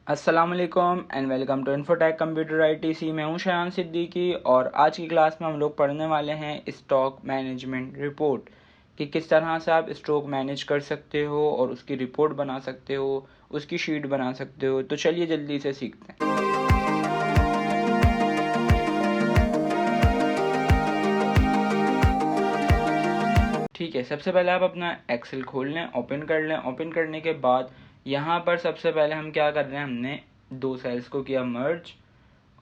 अस्सलामुअलैकुम and welcome to Infotech computer ITC. मैं हूं शायान सिद्दीकी और आज की क्लास में हम लोग पढ़ने वाले हैं स्टॉक मैनेजमेंट रिपोर्ट कि किस तरह से आप स्टॉक मैनेज कर सकते हो और उसकी रिपोर्ट बना सकते हो, उसकी शीट बना सकते हो। तो चलिए जल्दी से सीखते हैं। ठीक है, सबसे पहले आप अपना एक्सेल खोल लें, ओपन कर लें। ओपन करने के बाद यहाँ पर सबसे पहले हम क्या कर रहे हैं, हमने दो सेल्स को किया मर्ज,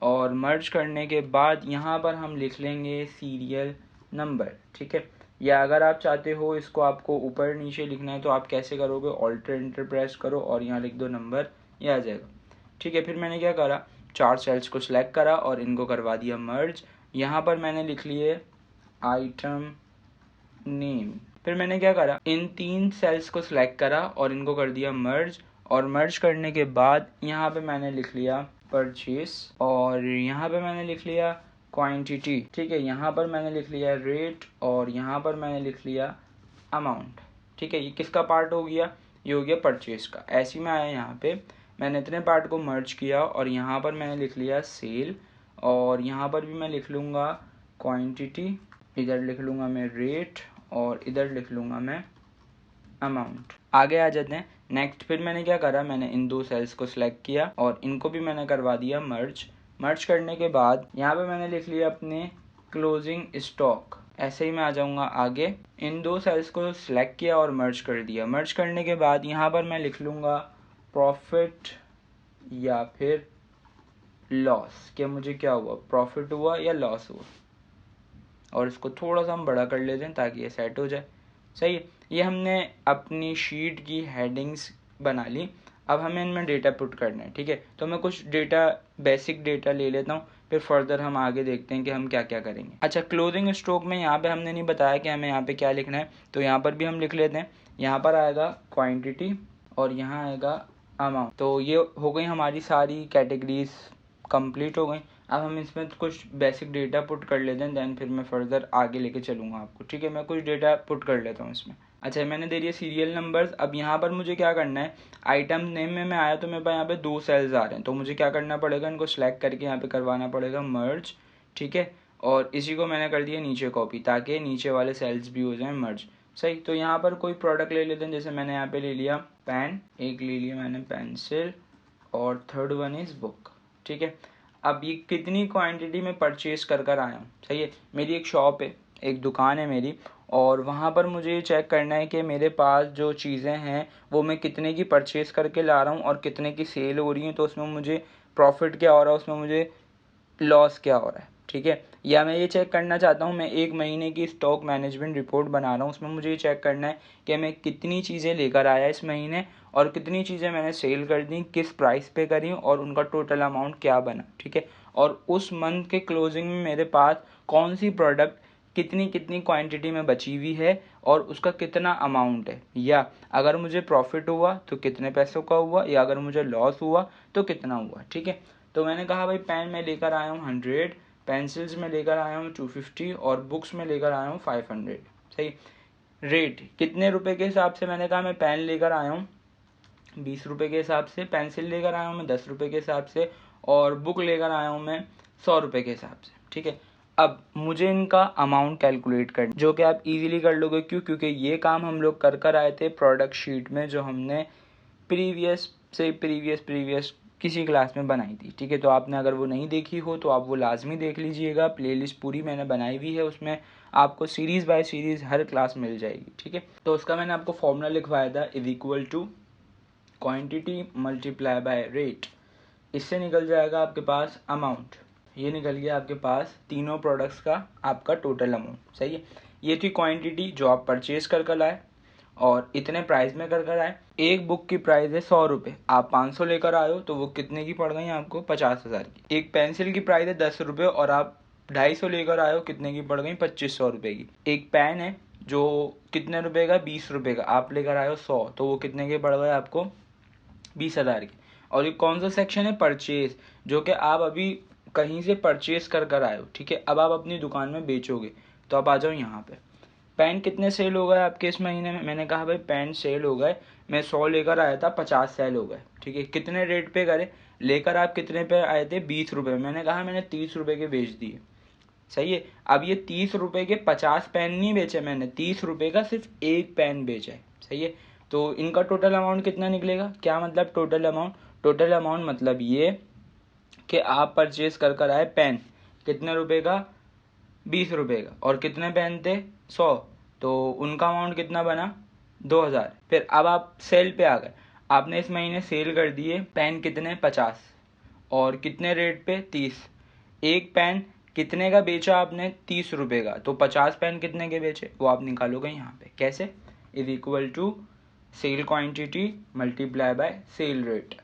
और मर्ज करने के बाद यहाँ पर हम लिख लेंगे सीरियल नंबर। ठीक है, या अगर आप चाहते हो इसको आपको ऊपर नीचे लिखना है तो आप कैसे करोगे, ऑल्टर एंटर प्रेस करो और यहाँ लिख दो नंबर, ये आ जाएगा। ठीक है, फिर मैंने क्या करा, चार सेल्स को सिलेक्ट करा और इनको करवा दिया मर्ज। यहाँ पर मैंने लिख लिए आइटम नेम। फिर मैंने क्या करा, इन तीन सेल्स को सिलेक्ट करा और इनको कर दिया मर्ज, और मर्ज करने के बाद यहाँ पे मैंने लिख लिया परचेस और यहाँ पे मैंने लिख लिया क्वांटिटी। ठीक है, यहाँ पर मैंने लिख लिया रेट और यहाँ पर मैंने लिख लिया अमाउंट। ठीक है, ये किसका पार्ट हो गया, ये हो गया परचेस का। ऐसे में आया, यहाँ पे मैंने इतने पार्ट को मर्ज किया और यहाँ पर मैंने लिख लिया सेल, और यहाँ पर भी मैं लिख लूँगा क्वांटिटी, इधर लिख लूँगा मैं रेट और इधर लिख लूँगा मैं अमाउंट। आगे आ जाते हैं नेक्स्ट। फिर मैंने क्या करा, मैंने इन दो सेल्स को सिलेक्ट किया और इनको भी मैंने करवा दिया मर्ज। मर्ज करने के बाद यहाँ पे मैंने लिख लिया अपने क्लोजिंग स्टॉक। ऐसे ही मैं आ जाऊँगा आगे, इन दो सेल्स को सिलेक्ट किया और मर्ज कर दिया। मर्ज करने के बाद यहाँ पर मैं लिख लूँगा प्रॉफिट या फिर लॉस, कि मुझे क्या हुआ, प्रॉफिट हुआ या लॉस हुआ। और इसको थोड़ा सा हम बड़ा कर लेते हैं ताकि ये सेट हो जाए। सही है, ये हमने अपनी शीट की हेडिंग्स बना ली। अब हमें इनमें डेटा पुट करना है। ठीक है, तो मैं कुछ डेटा, बेसिक डेटा ले लेता हूँ, फिर फर्दर हम आगे देखते हैं कि हम क्या क्या करेंगे। अच्छा, क्लोजिंग स्ट्रोक में यहाँ पे हमने नहीं बताया कि हमें यहाँ पे क्या लिखना है, तो यहाँ पर भी हम लिख लेते हैं। यहाँ पर आएगा क्वांटिटी और यहाँ आएगा अमाउंट। तो ये हो गई हमारी सारी कैटेगरीज कंप्लीट हो गई। अब हम इसमें कुछ बेसिक डेटा पुट कर लेते हैं, देन फिर मैं फर्दर आगे लेके चलूँगा आपको। ठीक है, मैं कुछ डेटा पुट कर लेता हूँ इसमें। अच्छा, मैंने दे दिया सीरियल नंबर्स। अब यहाँ पर मुझे क्या करना है, आइटम नेम में मैं आया तो मेरे पास यहाँ पे दो सेल्स आ रहे हैं, तो मुझे क्या करना पड़ेगा, इनको सेलेक्ट करके यहाँ पे करवाना पड़ेगा मर्ज। ठीक है, और इसी को मैंने कर दिया नीचे कॉपी ताकि नीचे वाले सेल्स भी हो जाए मर्ज। सही, तो यहाँ पर कोई प्रोडक्ट ले लेते हैं, जैसे मैंने यहाँ पे ले लिया पेन, एक ले लिया मैंने पेंसिल, और थर्ड वन इज़ बुक। ठीक है, अब ये कितनी क्वांटिटी में परचेज कर आया हूँ। सही है, मेरी एक शॉप है, एक दुकान है मेरी, और वहाँ पर मुझे ये चेक करना है कि मेरे पास जो चीज़ें हैं वो मैं कितने की परचेज़ करके ला रहा हूँ और कितने की सेल हो रही हैं, तो उसमें मुझे प्रॉफिट क्या हो रहा है, उसमें मुझे लॉस क्या हो रहा है। ठीक है, या मैं ये चेक करना चाहता हूँ, मैं एक महीने की स्टॉक मैनेजमेंट रिपोर्ट बना रहा हूँ, उसमें मुझे ये चेक करना है कि मैं कितनी चीज़ें लेकर आया इस महीने और कितनी चीज़ें मैंने सेल कर दी, किस प्राइस पे करी और उनका टोटल अमाउंट क्या बना। ठीक है, और उस मंथ के क्लोजिंग में मेरे पास कौन सी प्रोडक्ट कितनी कितनी क्वांटिटी में बची हुई है और उसका कितना अमाउंट है, या अगर मुझे प्रॉफिट हुआ तो कितने पैसों का हुआ, या अगर मुझे लॉस हुआ तो कितना हुआ। ठीक है, तो मैंने कहा भाई पेन में लेकर आया हूँ 100, पेंसिल्स में लेकर आया हूँ 250 और बुक्स में लेकर आया हूँ 500। सही, रेट कितने रुपए के हिसाब से, मैंने कहा मैं पेन लेकर आया हूँ 20 रुपये के हिसाब से, पेंसिल लेकर आया हूँ मैं 10 रुपये के हिसाब से, और बुक लेकर आया हूँ मैं 100 रुपये के हिसाब से। ठीक है, अब मुझे इनका अमाउंट कैलकुलेट करना, जो कि आप इजीली कर लोगे। क्यों, क्योंकि ये काम हम लोग कर आए थे प्रोडक्ट शीट में, जो हमने प्रीवियस किसी क्लास में बनाई थी। ठीक है, तो आपने अगर वो नहीं देखी हो तो आप वो लाजमी देख लीजिएगा, प्लेलिस्ट पूरी मैंने बनाई हुई है, उसमें आपको सीरीज़ बाय सीरीज़ हर क्लास मिल जाएगी। ठीक है, तो उसका मैंने आपको फॉर्मूला लिखवाया था, is equal to quantity multiply by rate. इससे निकल जाएगा आपके पास अमाउंट, ये निकल गया आपके पास तीनों प्रोडक्ट्स का आपका टोटल अमाउंट। सही है, ये थी क्वांटिटी जो आप परचेज कर लाए और इतने प्राइस में कर आए। एक बुक की प्राइस है 100 रुपये, आप 500 लेकर आए हो तो वो कितने की पड़ गई आपको, 50,000 की। एक पेंसिल की प्राइस है 10 रुपये और आप 250 लेकर आए हो, कितने की पड़ गई, 2500 रुपये की। एक पेन है जो कितने रुपए का, 20 रुपये का, आप लेकर आए हो 100, तो वो कितने के पड़ गए आपको, 20,000 की। और ये कौन सा सेक्शन है, परचेज, जो कि आप अभी कहीं से परचेज कर आए हो। ठीक है, अब आप अपनी दुकान में बेचोगे, तो आप आ जाओ यहाँ पे। पेन कितने सेल हो गए आपके इस महीने में? मैंने कहा भाई पेन सेल हो गए, मैं 100 लेकर आया था, 50 सेल हो गए, ठीक है। कितने रेट पे करे? लेकर आप कितने पे आए थे? 20 रुपये। मैंने कहा मैंने 30 रुपये के बेच दिए, सही है। अब ये 30 रुपये के 50 पेन नहीं बेचे मैंने, 30 रुपये का सिर्फ एक पेन बेचा है, सही है। तो इनका टोटल अमाउंट कितना निकलेगा? क्या मतलब टोटल अमाउंट? टोटल अमाउंट मतलब ये कि आप परचेज कर आए पेन, कितने रुपए का? 20 रुपये का। और कितने पेन थे? 100। तो उनका अमाउंट कितना बना? 2000। फिर अब आप सेल पे आ गए, आपने इस महीने सेल कर दिए पेन कितने? 50। और कितने रेट पे? 30। एक पेन कितने का बेचा आपने? 30 रुपये का। तो 50 पेन कितने के बेचे वो आप निकालोगे यहाँ पे। कैसे? Is equal to sale quantity multiply by sale rate.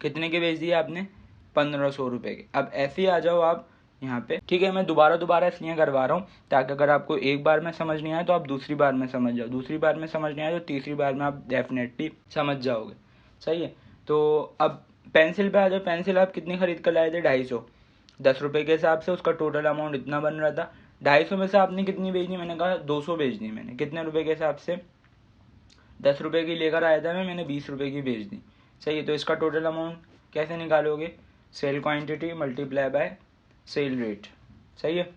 कितने के बेच दिए आपने? 1500 रुपये के। अब ऐसे ही आ जाओ आप यहाँ पे, ठीक है। मैं दोबारा इसलिए करवा रहा हूँ ताकि अगर आपको एक बार में समझ नहीं आए तो आप दूसरी बार में समझ जाओ, दूसरी बार में समझ नहीं आए तो तीसरी बार में आप डेफिनेटली समझ जाओगे, सही है। तो अब पेंसिल पे आ जाओ। पेंसिल आप कितनी खरीद कर लाए थे? 250। 10 रुपये के हिसाब से उसका टोटल अमाउंट इतना बन रहा था। 250 में से आपने कितनी बेचनी? मैंने कहा 200 बेचनी मैंने। कितने रुपये के हिसाब से? 10 रुपये की लेकर आया था मैंने 20 रुपये की बेच दी, सही है। तो इसका टोटल अमाउंट कैसे निकालोगे? Sale quantity multiply by sale rate, सही है।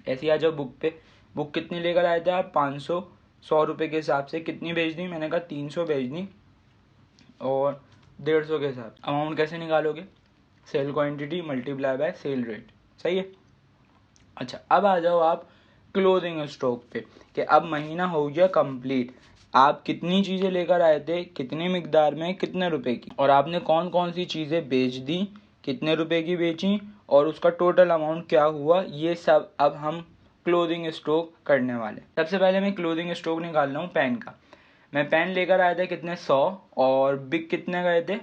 ऐसे ही आ जाओ बुक पे। बुक कितनी लेकर आए थे आप? 500। 100 रुपये के हिसाब से कितनी बेच दी? मैंने कहा 300 बेच दी। और 150 के हिसाब अमाउंट कैसे निकालोगे? Sale quantity multiply by sale rate, सही है। अच्छा, अब आ जाओ आप क्लोजिंग स्टॉक पे कि अब महीना हो गया कंप्लीट, आप कितनी चीज़ें लेकर आए थे, कितनी मिकदार में, कितने रुपए की, और आपने कौन कौन सी चीज़ें बेच दी, कितने रुपए की बेची, और उसका टोटल अमाउंट क्या हुआ, ये सब अब हम क्लोजिंग स्टॉक करने वाले। सबसे पहले मैं क्लोजिंग स्टॉक निकाल रहा हूँ पेन का। मैं पेन लेकर आया था कितने? 100। और बिक कितने गए थे?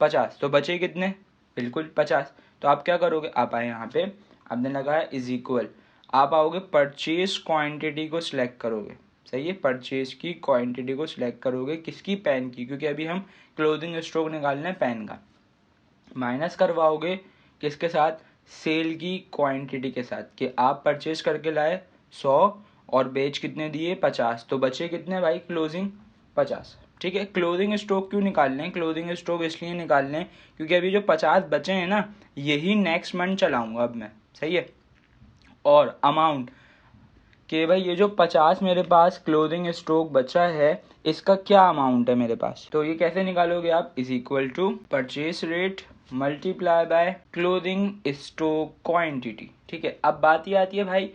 50। तो बचे कितने? बिल्कुल 50। तो आप क्या करोगे? आप आए यहाँ पे, आपने लगाया इज इक्वल, आप आओगे परचेज क्वांटिटी को सिलेक्ट करोगे, सही है। परचेज की क्वांटिटी को सिलेक्ट करोगे, किसकी? पेन की, क्योंकि अभी हम क्लोजिंग स्टॉक निकालना है पेन का। माइनस करवाओगे किसके साथ? सेल की क्वांटिटी के साथ, कि आप परचेज करके लाए 100 और बेच कितने दिए? 50। तो बचे कितने भाई? क्लोजिंग 50, ठीक है। क्लोजिंग स्टॉक क्यों निकालने हैं? क्लोजिंग स्टॉक इसलिए निकालने हैं क्योंकि अभी जो 50 बचे हैं ना, यही नेक्स्ट मंथ चलाऊंगा अब मैं, सही है। और अमाउंट कि भाई ये जो 50 मेरे पास क्लोजिंग स्टॉक बचा है, इसका क्या अमाउंट है मेरे पास। तो ये कैसे निकालोगे आप? Is equal to purchase rate multiply by closing stock quantity, ठीक है। अब बात ये आती है भाई,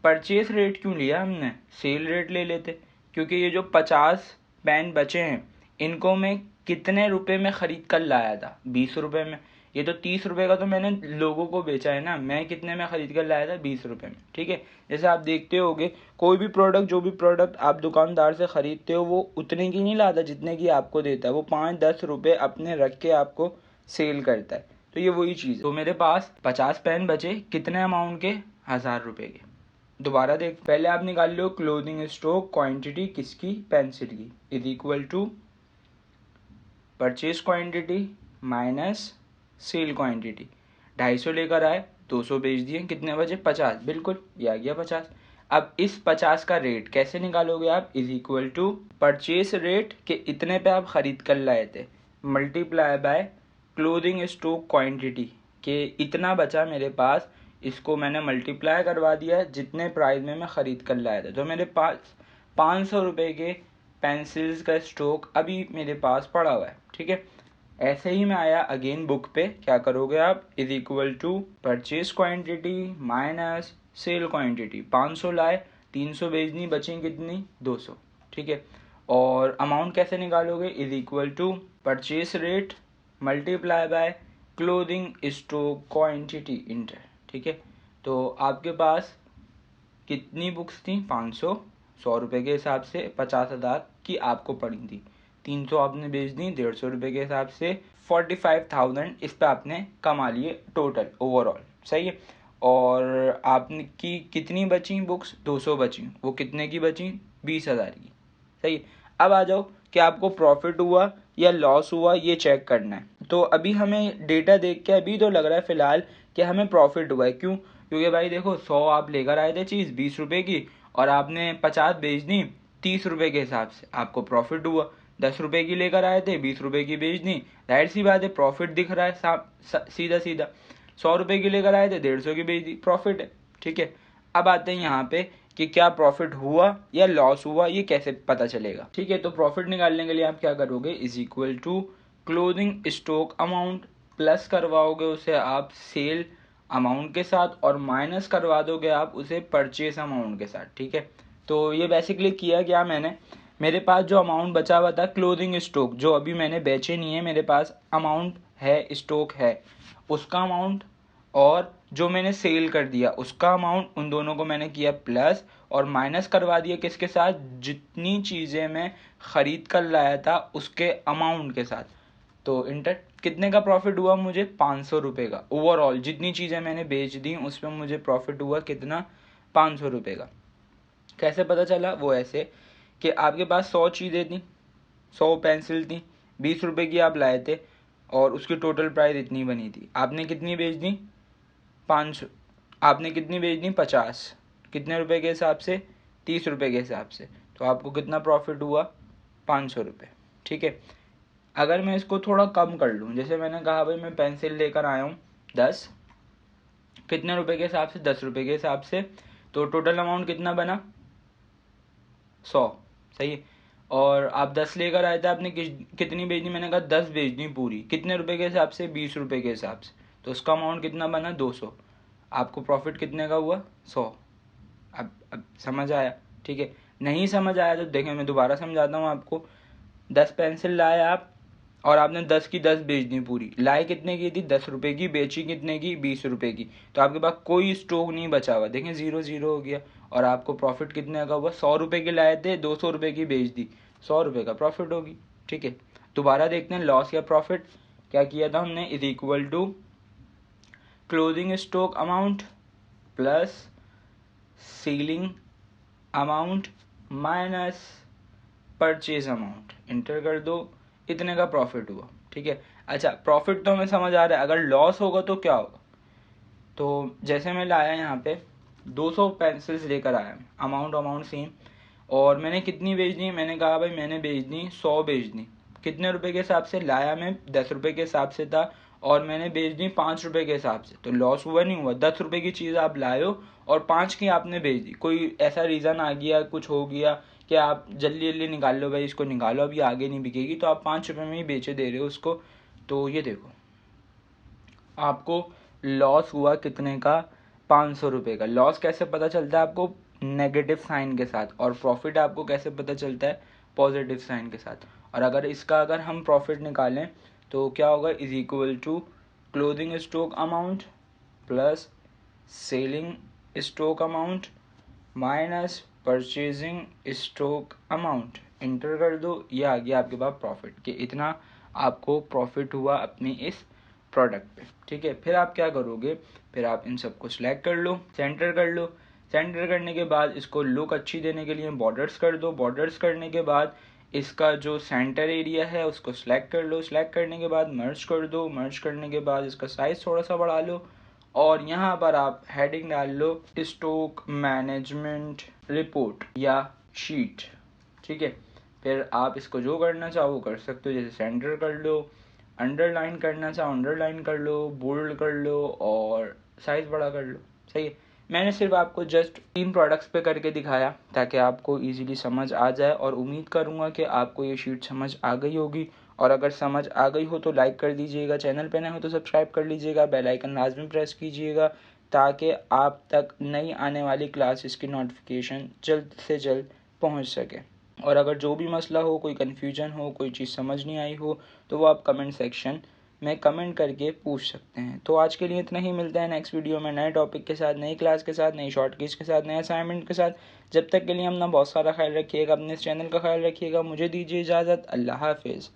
परचेज रेट क्यों लिया हमने? सेल रेट ले लेते, क्योंकि ये जो 50 पेन बचे हैं इनको मैं कितने रुपए में खरीद कर लाया था? 20 रुपये में। ये तो 30 रुपये का तो मैंने लोगों को बेचा है ना, मैं कितने में खरीद कर लाया था? 20 रुपये में, ठीक है। जैसे आप देखते होगे कोई भी प्रोडक्ट, जो भी प्रोडक्ट आप दुकानदार से खरीदते हो वो उतने की नहीं लाता जितने की आपको देता है, वो 5-10 रुपये अपने रख के आपको सेल करता है। तो ये वही चीज़ है। तो मेरे पास 50 पेन बचे, कितने अमाउंट के? 1000 रुपये के। दोबारा देख, पहले आप निकाल लो क्लोजिंग स्टॉक क्वांटिटी किसकी? पेंसिल की, is equal to purchase quantity minus sale quantity. 250 लेकर आए, 200 बेच दिए, कितने बचे? 50। बिल्कुल, ये आ गया 50। अब इस 50 का रेट कैसे निकालोगे आप? Is equal to purchase rate के इतने पे आप खरीद कर लाए थे multiply by closing stock quantity के इतना बचा मेरे पास, इसको मैंने मल्टीप्लाई करवा दिया जितने प्राइस में मैं ख़रीद कर लाया था। तो मेरे पास 500 रुपये के पेंसिल्स का स्टॉक अभी मेरे पास पड़ा हुआ है, ठीक है। ऐसे ही मैं आया अगेन बुक पे, क्या करोगे आप? Is equal to purchase quantity minus sale quantity. 500 लाए, 300 बेचनी, बची कितनी? 200, ठीक है। और अमाउंट कैसे निकालोगे? Is equal to purchase rate multiply by closing stock quantity enter, ठीक है। तो आपके पास कितनी बुक्स थी? 500। 100 रुपये के हिसाब से 50,000 की आपको पड़ी थी, 300 आपने बेच दी, 150 रुपये के हिसाब से 45,000 इस पे आपने कमा लिए टोटल ओवरऑल, सही है। और आपने की कितनी बची बुक्स? 200 बची। वो कितने की बची? 20,000 की, सही है। अब आ जाओ कि आपको प्रॉफिट हुआ या लॉस हुआ, ये चेक करना है। तो अभी हमें डेटा देख के अभी तो लग रहा है फिलहाल कि हमें प्रॉफिट हुआ है। क्यों? क्योंकि भाई देखो 100 आप लेकर आए थे चीज़ 20 रुपये की, और आपने 50 बेच दी 30 रुपये के हिसाब से, आपको प्रॉफिट हुआ। 10 रुपये की लेकर आए थे, 20 रुपये की बेच दी, जाहिर सी बात है प्रॉफिट दिख रहा है सीधा सीधा। 100 रुपये की लेकर आए थे, 150 की बेच दी, प्रॉफिट है। ठीक है, अब आते हैं यहाँ पे कि क्या प्रॉफिट हुआ या लॉस हुआ, ये कैसे पता चलेगा। ठीक है, तो प्रॉफिट निकालने के लिए आप क्या करोगे, is equal to closing stock amount, plus करवाओगे उसे आप सेल अमाउंट के साथ और माइनस करवा दोगे आप उसे परचेस अमाउंट के साथ। ठीक है, तो ये बेसिकली किया क्या मैंने, मेरे पास जो अमाउंट बचा हुआ था क्लोजिंग स्टॉक, जो अभी मैंने बेचे नहीं है, मेरे पास अमाउंट है, स्टॉक है, उसका अमाउंट और जो मैंने सेल कर दिया उसका अमाउंट, उन दोनों को मैंने किया प्लस और माइनस करवा दिया किसके साथ, जितनी चीज़ें मैं ख़रीद कर लाया था उसके अमाउंट के साथ। तो इंटर कितने का प्रॉफिट हुआ मुझे, 500 रुपये का। ओवरऑल जितनी चीज़ें मैंने बेच दी उसमें मुझे प्रॉफिट हुआ कितना, 500 रुपये का। कैसे पता चला, वो ऐसे कि आपके पास 100 चीज़ें थी, 100 पेंसिल थी, 20 रुपये की आप लाए थे और उसकी टोटल प्राइस इतनी बनी थी। आपने कितनी बेच दी, 500, आपने कितनी बेच दी, 50, कितने रुपए के हिसाब से, 30 रुपये के हिसाब से। तो आपको कितना प्रॉफिट हुआ, 500 रुपये। ठीक है, अगर मैं इसको थोड़ा कम कर लूँ, जैसे मैंने कहा भाई मैं पेंसिल लेकर आया हूँ 10, कितने रुपए के हिसाब से, 10 रुपये के हिसाब से, तो टोटल अमाउंट कितना बना, 100। सही है, और आप 10 लेकर आए थे, आपने कितनी बेचनी, मैंने कहा 10 बेचनी पूरी, कितने रुपए के हिसाब से, 20 रुपये के हिसाब से, तो उसका अमाउंट कितना बना, 200। आपको प्रॉफिट कितने का हुआ, 100। अब समझ आया। ठीक है, नहीं समझ आया तो देखें मैं दोबारा समझाता हूँ आपको। 10 पेंसिल लाए आप और आपने 10 की 10 बेच दी पूरी, लाए कितने की थी, 10 रुपये की, बेची कितने की, 20 रुपये की, तो आपके पास कोई स्टॉक नहीं बचा हुआ। देखें 0 0 हो गया और आपको प्रॉफिट कितने का हुआ, 100 रुपये की लाए थे, 200 रुपये की बेच दी, 100 रुपये का प्रॉफिट होगी। ठीक है, दोबारा देखते हैं लॉस या प्रॉफिट। क्या किया था हमने, is equal to closing stock amount plus selling amount minus purchase amount, enter कर दो, इतने का प्रॉफिट हुआ। ठीक है, अच्छा प्रॉफिट तो हमें समझ आ रहा है, अगर लॉस होगा तो क्या होगा। तो जैसे मैं लाया यहाँ पे 200 पेंसिल्स लेकर आया, अमाउंट सेम, और मैंने कितनी बेच दी, मैंने कहा भाई मैंने बेच दी 100 बेच दी, कितने रुपए के हिसाब से, लाया मैं 10 रुपये के हिसाब से था और मैंने बेच दी 5 रुपये के हिसाब से, तो लॉस हुआ नहीं हुआ। 10 रुपये की चीज़ आप लाए हो और 5 की आपने बेच दी, कोई ऐसा रीज़न आ गया, कुछ हो गया कि आप जल्दी जल्दी निकाल लो भाई इसको, निकालो अभी आगे नहीं बिकेगी, तो आप 5 रुपये में ही बेचे दे रहे हो उसको। तो ये देखो आपको लॉस हुआ कितने का, 500 रुपये का। लॉस कैसे पता चलता है आपको, नेगेटिव साइन के साथ, और प्रॉफिट आपको कैसे पता चलता है, पॉजिटिव साइन के साथ। और अगर हम प्रॉफिट निकालें तो क्या होगा, is equal to closing stock amount plus selling stock amount minus purchasing stock amount, enter कर दो, ये आ गया आपके पास प्रॉफिट, कि इतना आपको प्रॉफिट हुआ अपनी इस प्रोडक्ट पे। ठीक है, फिर आप क्या करोगे, फिर आप इन सबको सिलेक्ट कर लो, सेंटर कर लो, सेंटर करने के बाद इसको लुक अच्छी देने के लिए बॉर्डर्स कर दो, बॉर्डर्स करने के बाद इसका जो सेंटर एरिया है उसको सिलेक्ट कर लो, सिलेक्ट करने के बाद मर्ज कर दो, मर्ज करने के बाद इसका साइज थोड़ा सा बढ़ा लो और यहाँ पर आप हेडिंग डाल लो स्टॉक मैनेजमेंट रिपोर्ट या शीट। ठीक है, फिर आप इसको जो करना चाहो वो कर सकते हो, जैसे सेंटर कर लो, अंडरलाइन करना चाहो अंडरलाइन कर लो, बोल्ड कर लो और साइज बड़ा कर लो। सही है, मैंने सिर्फ आपको जस्ट 3 प्रोडक्ट्स पे करके दिखाया ताकि आपको इजीली समझ आ जाए, और उम्मीद करूँगा कि आपको ये शीट समझ आ गई होगी। और अगर समझ आ गई हो तो लाइक कर दीजिएगा, चैनल पे नए हो तो सब्सक्राइब कर लीजिएगा, बेल आइकन लाजमी प्रेस कीजिएगा ताकि आप तक नई आने वाली क्लासेस की नोटिफिकेशन जल्द से जल्द पहुंच सके। और अगर जो भी मसला हो, कोई कन्फ्यूजन हो, कोई चीज़ समझ नहीं आई हो, तो वो आप कमेंट सेक्शन में कमेंट करके पूछ सकते हैं। तो आज के लिए इतना ही, मिलता है नेक्स्ट वीडियो में नए टॉपिक के साथ, नई क्लास के साथ, नई शॉर्ट कीज के साथ, नए असाइनमेंट के साथ। जब तक के लिए अपना बहुत सारा ख्याल रखिएगा, अपने इस चैनल का ख्याल रखिएगा। मुझे दीजिए इजाज़त, अल्लाह हाफिज़।